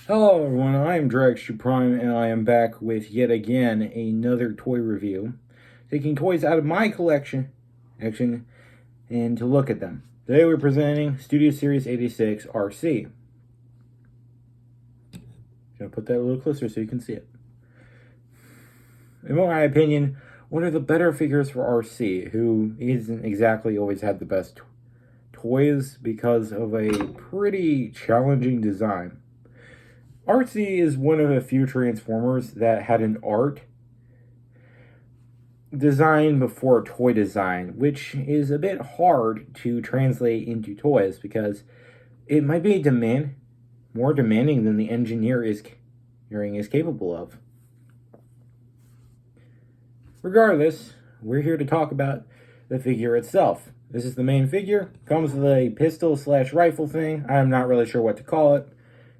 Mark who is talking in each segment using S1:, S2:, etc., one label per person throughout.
S1: Hello everyone, I am Dragstrip-Prime and I am back with yet again another toy review. Taking toys out of my collection and to look at them. Today we're presenting Studio Series 86 Arcee. I'm going to put that a little closer so you can see it. In my opinion, one of the better figures for Arcee, who isn't exactly always had the best toys because of a pretty challenging design. Arcee is one of the few Transformers that had an art design before toy design, which is a bit hard to translate into toys because it might be more demanding than the engineering is capable of. Regardless, we're here to talk about the figure itself. This is the main figure. Comes with a pistol/rifle thing. I'm not really sure what to call it.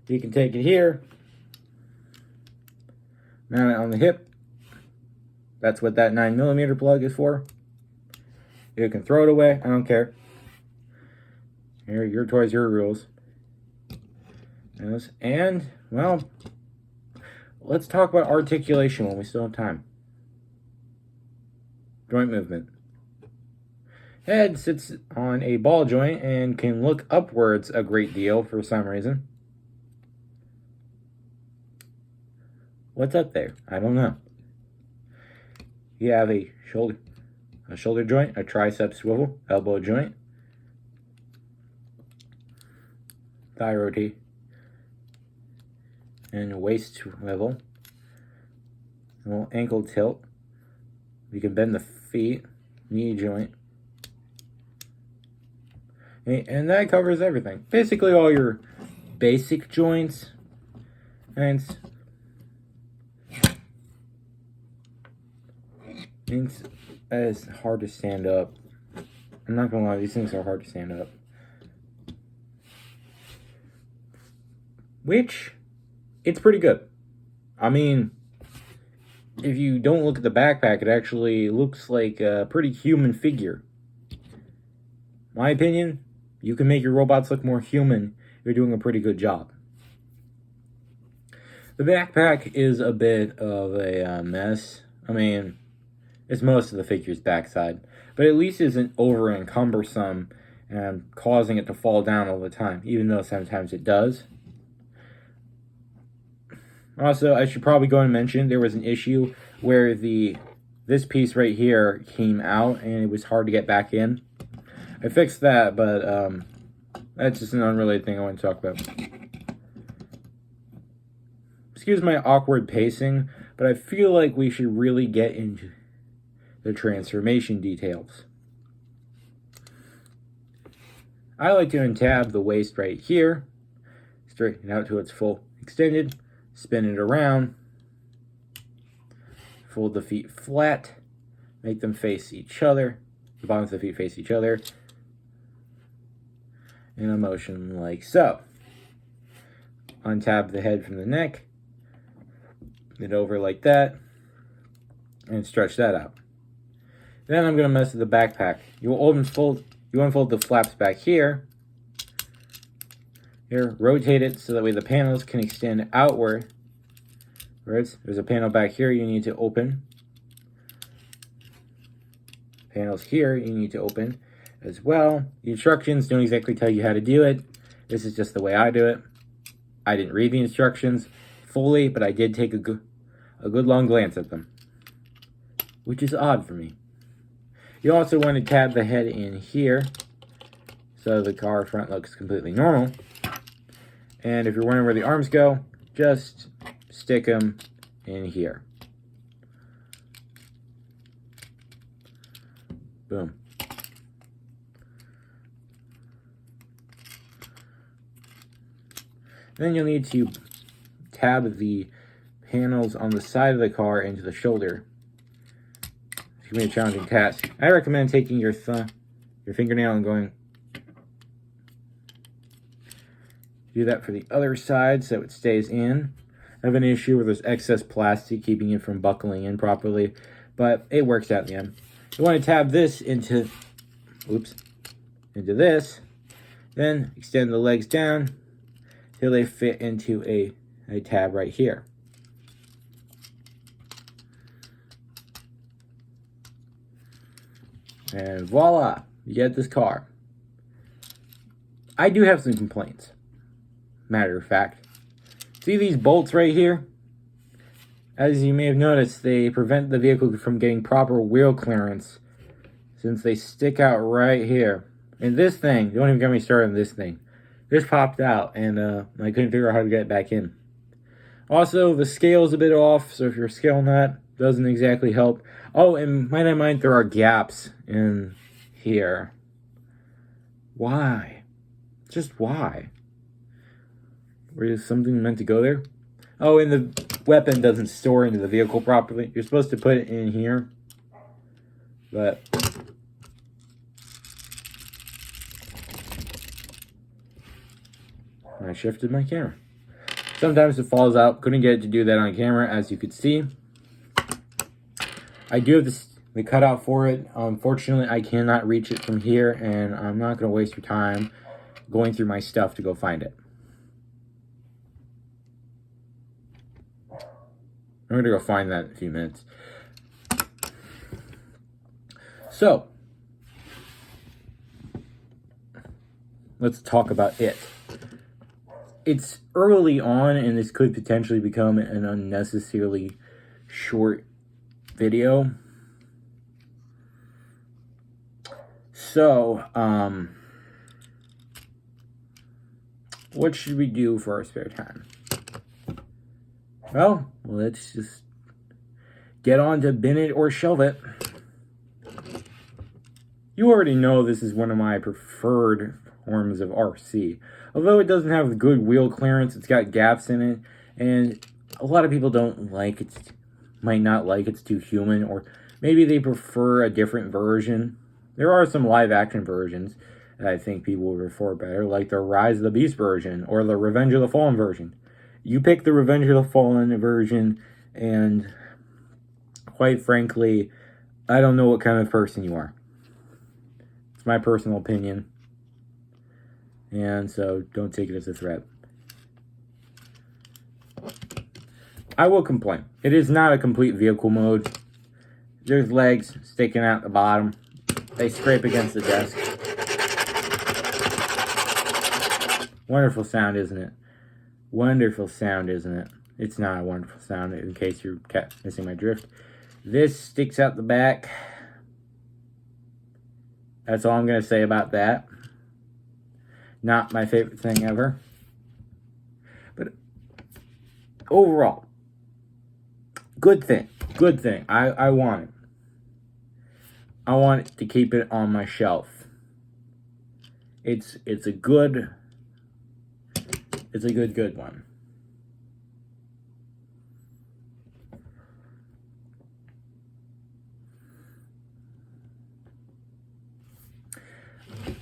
S1: You can take it here, mount it on the hip. That's what that 9mm plug is for. You can throw it away, I don't care. Here, your toys, your rules. Yes. And, well, let's talk about articulation when we still have time. Joint movement. Head sits on a ball joint and can look upwards a great deal for some reason. What's up there? I don't know. You have a shoulder joint, a tricep swivel, elbow joint, thigh rotate, and waist level. A little ankle tilt. You can bend the feet, knee joint. And that covers everything. Basically all your basic joints. And it's hard to stand up. I'm not gonna lie, these things are hard to stand up. Which, it's pretty good. I mean, if you don't look at the backpack, it actually looks like a pretty human figure. My opinion, you can make your robots look more human. You're doing a pretty good job. The backpack is a bit of a mess. I mean, it's most of the figure's backside, but at least isn't over and cumbersome and causing it to fall down all the time, even though sometimes it does. Also, I should probably go and mention there was an issue where this piece right here came out and it was hard to get back in. I fixed that, but that's just an unrelated thing I want to talk about. Excuse my awkward pacing, but I feel like we should really get into the transformation details. I like to untab the waist right here, straighten it out to its full extended, spin it around, fold the feet flat, make them face each other, the bottoms of the feet face each other, in a motion like so. Untab the head from the neck, it over like that, and stretch that out. Then I'm going to mess with the backpack. You unfold the flaps back here. Here, rotate it so that way the panels can extend outward. There's a panel back here you need to open. Panels here you need to open as well. The instructions don't exactly tell you how to do it. This is just the way I do it. I didn't read the instructions fully, but I did take a good long glance at them, which is odd for me. You also want to tab the head in here so the car front looks completely normal. And if you're wondering where the arms go, just stick them in here. Boom. Then you'll need to tab the panels on the side of the car into the shoulder. It's going to be a challenging task. I recommend taking your fingernail and going. Do that for the other side so it stays in. I have an issue where there's excess plastic keeping it from buckling in properly, but it works out in the end. You want to tab this into this, then extend the legs down till they fit into a a tab right here. And voila, you get this car. I do have some complaints. Matter of fact. See these bolts right here? As you may have noticed, they prevent the vehicle from getting proper wheel clearance since they stick out right here. And this thing, don't even get me started on this thing. This popped out and I couldn't figure out how to get it back in. Also, the scale's a bit off, so if your scale nut doesn't exactly help. Oh, and might I mind, there are gaps in here. Why? Just why? Was something meant to go there? Oh, and the weapon doesn't store into the vehicle properly. You're supposed to put it in here. But I shifted my camera. Sometimes it falls out. Couldn't get it to do that on camera, as you could see. I do have the cutout for it. Unfortunately, I cannot reach it from here, and I'm not going to waste your time going through my stuff to go find it. I'm going to go find that in a few minutes. So, let's talk about it. It's early on, and this could potentially become an unnecessarily short video. So, what should we do for our spare time? Well, let's just get on to bin it or shelve it. You already know this is one of my preferred forms of Arcee. Although it doesn't have good wheel clearance, it's got gaps in it, and a lot of people don't like it, might not like it's too human, or maybe they prefer a different version. There are some live action versions that I think people would prefer better, like the Rise of the Beast version, or the Revenge of the Fallen version. You pick the Revenge of the Fallen version, and quite frankly, I don't know what kind of person you are. It's my personal opinion. And so, don't take it as a threat. I will complain. It is not a complete vehicle mode. There's legs sticking out the bottom. They scrape against the desk. Wonderful sound, isn't it? Wonderful sound, isn't it? It's not a wonderful sound, in case you're missing my drift. This sticks out the back. That's all I'm going to say about that. Not my favorite thing ever. But overall, good thing. Good thing. I want it. I want to keep it on my shelf. It's a good one.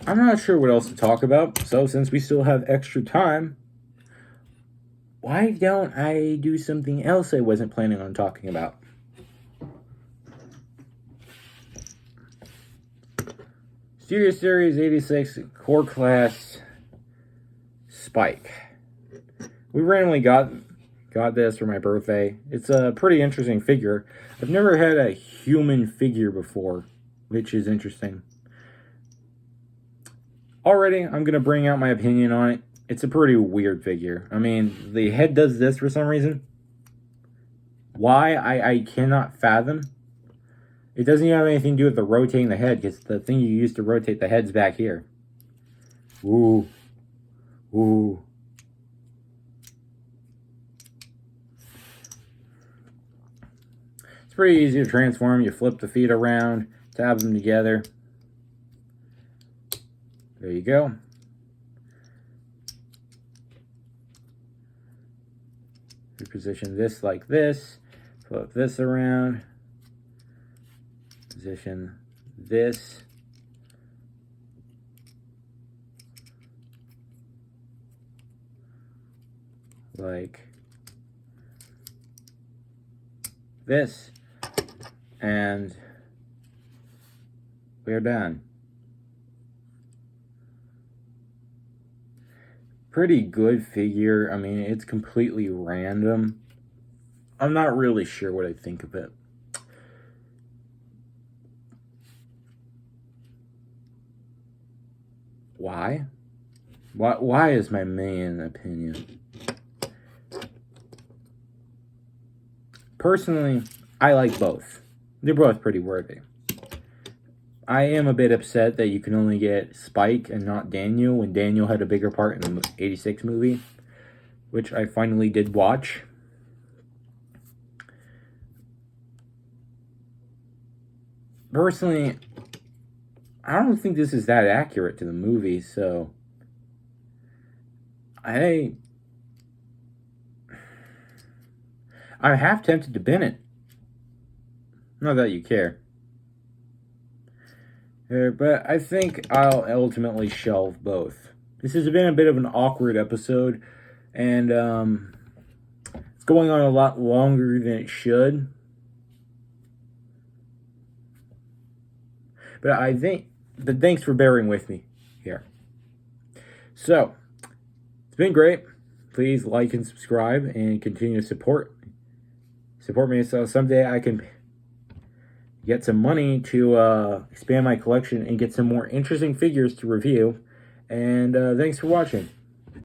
S1: I'm not sure what else to talk about, so since we still have extra time, why don't I do something else I wasn't planning on talking about? Studio Series 86 Core Class Spike. We randomly got this for my birthday. It's a pretty interesting figure. I've never had a human figure before, which is interesting. Already, I'm going to bring out my opinion on it. It's a pretty weird figure. I mean, the head does this for some reason. Why? I cannot fathom. It doesn't even have anything to do with the rotating the head, because the thing you use to rotate the head's back here. Ooh. Ooh. It's pretty easy to transform. You flip the feet around, tab them together. There you go. You position this like this. Flip this around. Position this. Like this. And we're done. pretty good figure. I mean, it's completely random. I'm not really sure what I think of it. Why? Why is my main opinion? Personally, I like both. They're both pretty worthy. I am a bit upset that you can only get Spike and not Daniel when Daniel had a bigger part in the 86 movie, which I finally did watch. Personally, I don't think this is that accurate to the movie, so I'm half tempted to bin it. Not that you care. But I think I'll ultimately shelve both. This has been a bit of an awkward episode, and it's going on a lot longer than it should. But thanks for bearing with me here. So, it's been great. Please like and subscribe and continue to support me so someday I can get some money to expand my collection and get some more interesting figures to review. And thanks for watching.